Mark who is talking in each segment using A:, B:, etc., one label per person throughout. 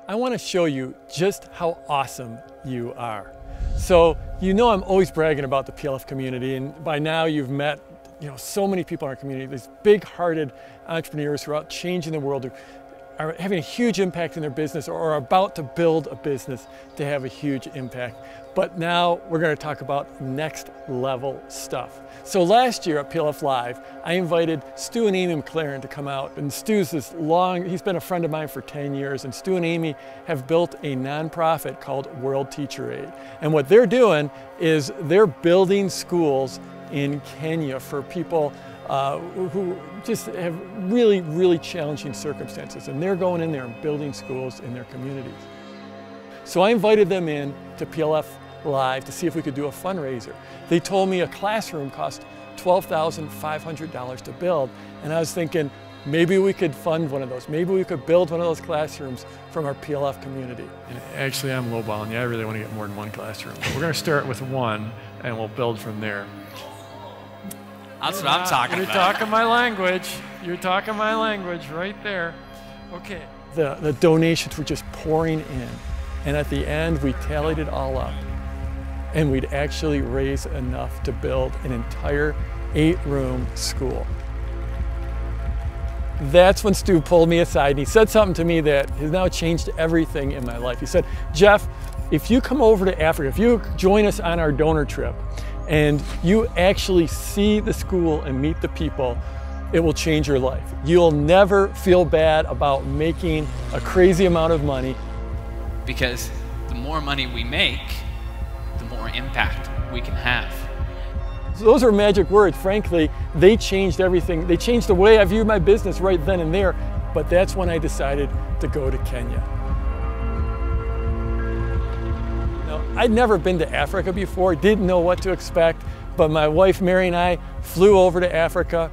A: I want to show you just how awesome you are. So, you know I'm always bragging about the PLF community, and by now you've met so many people in our community, these big-hearted entrepreneurs who are out changing the world, who are having a huge impact in their business or are about to build a business to have a huge impact. But now we're going to talk about next level stuff. So last year at PLF Live, I invited Stu and Amy McLaren to come out. And Stu's he's been a friend of mine for 10 years, and Stu and Amy have built a nonprofit called World Teacher Aid. And what they're doing is they're building schools in Kenya for people who just have really, really challenging circumstances. And they're going in there and building schools in their communities. So I invited them in to PLF Live to see if we could do a fundraiser. They told me a classroom cost $12,500 to build. And I was thinking, maybe we could fund one of those. Maybe we could build one of those classrooms from our PLF community. And actually, I'm lowballing you. I really want to get more than one classroom. But we're going to start with one, and we'll build from there.
B: That's what I'm talking about.
A: You're talking my language. You're talking my language right there. Okay. The donations were just pouring in. And at the end, we tallied it all up. And we'd actually raise enough to build an entire 8-room school. That's when Stu pulled me aside and he said something to me that has now changed everything in my life. He said, Jeff, if you come over to Africa, if you join us on our donor trip, and you actually see the school and meet the people, it will change your life. You'll never feel bad about making a crazy amount of money.
B: Because the more money we make, the more impact we can have.
A: So those are magic words. Frankly, they changed everything. They changed the way I viewed my business right then and there. But that's when I decided to go to Kenya. I'd never been to Africa before, didn't know what to expect, but my wife Mary and I flew over to Africa.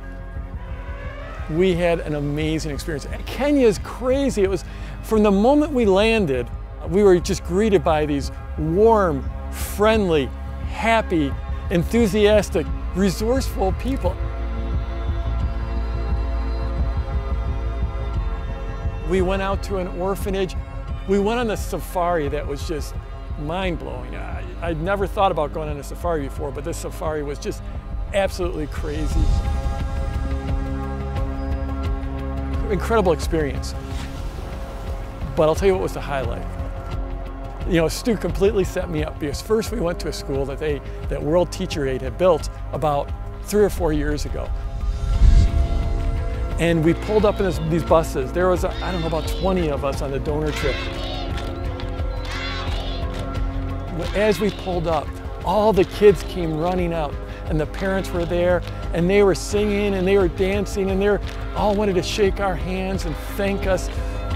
A: We had an amazing experience. Kenya is crazy. It was, from the moment we landed, we were just greeted by these warm, friendly, happy, enthusiastic, resourceful people. We went out to an orphanage. We went on a safari that was just mind-blowing. I'd never thought about going on a safari before, but this safari was just absolutely crazy. Incredible experience. But I'll tell you what was the highlight. Stu completely set me up, because first we went to a school that World Teacher Aid had built about 3 or 4 years ago. And we pulled up in these buses. There was, I don't know, about 20 of us on the donor trip. As we pulled up, all the kids came running out, and the parents were there, and they were singing and they were dancing, and they all wanted to shake our hands and thank us.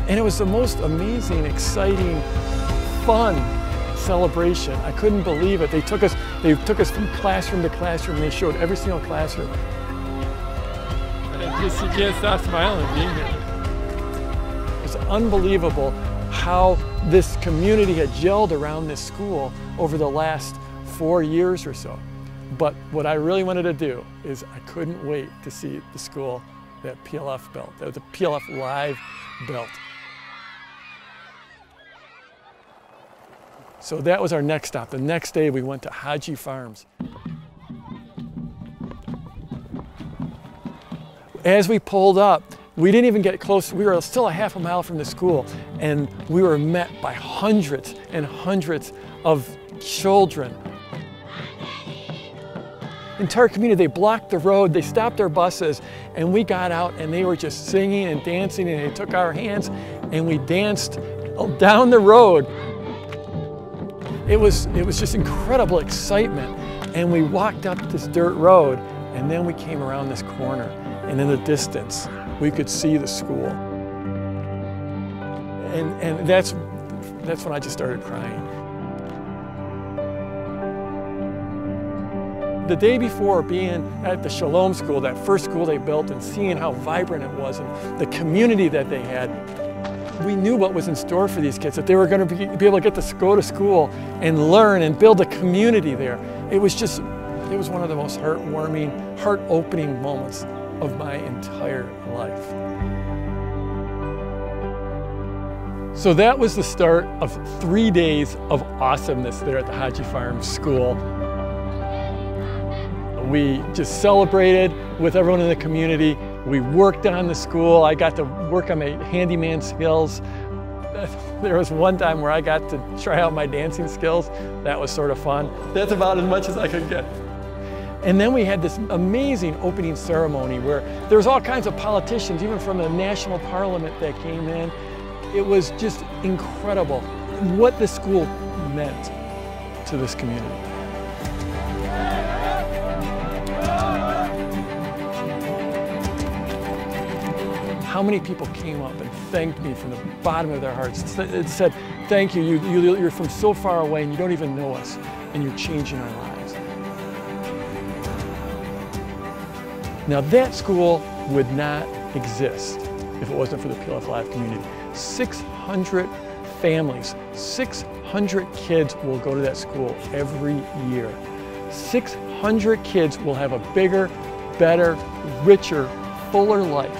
A: And it was the most amazing, exciting, fun celebration. I couldn't believe it. They took us from classroom to classroom. They showed every single classroom. And you can't stop smiling being here. It's unbelievable how this community had gelled around this school over the last 4 years or so. But what I really wanted to do is I couldn't wait to see the school that PLF built, that the PLF Live built. So that was our next stop. The next day we went to Haji Farms. As we pulled up, we didn't even get close. We were still a half a mile from the school, and we were met by hundreds and hundreds of children. The entire community, they blocked the road, they stopped their buses, and we got out and they were just singing and dancing, and they took our hands and we danced down the road. It was just incredible excitement. And we walked up this dirt road, and then we came around this corner, and in the distance, we could see the school. And that's when I just started crying. The day before, being at the Shalom School, that first school they built, and seeing how vibrant it was and the community that they had, we knew what was in store for these kids, that they were going to be able to go to school and learn and build a community there. It was one of the most heartwarming, heart-opening moments of my entire life. So that was the start of 3 days of awesomeness there at the Haji Farm School. We just celebrated with everyone in the community. We worked on the school. I got to work on my handyman skills. There was one time where I got to try out my dancing skills. That was sort of fun. That's about as much as I could get. And then we had this amazing opening ceremony where there was all kinds of politicians, even from the national parliament, that came in. It was just incredible what the school meant to this community. How many people came up and thanked me from the bottom of their hearts. It said, thank you, you're from so far away and you don't even know us, and you're changing our lives. Now that school would not exist if it wasn't for the PLF Live community. 600 families, 600 kids will go to that school every year. 600 kids will have a bigger, better, richer, fuller life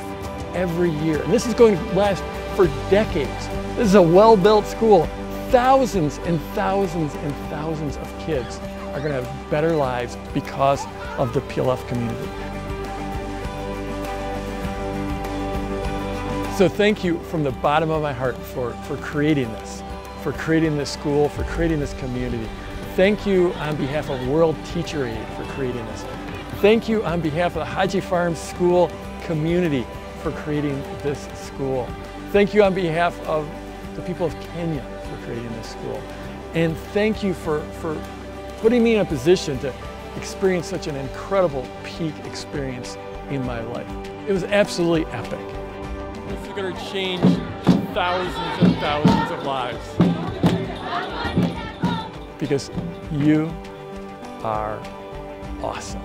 A: every year. And this is going to last for decades. This is a well-built school. Thousands and thousands and thousands of kids are going to have better lives because of the PLF community. So thank you from the bottom of my heart for creating this school, for creating this community. Thank you on behalf of World Teacher Aid for creating this. Thank you on behalf of the Haji Farm School community for creating this school. Thank you on behalf of the people of Kenya for creating this school. And thank you for putting me in a position to experience such an incredible peak experience in my life. It was absolutely epic. This is going to change thousands and thousands of lives. Because you are awesome.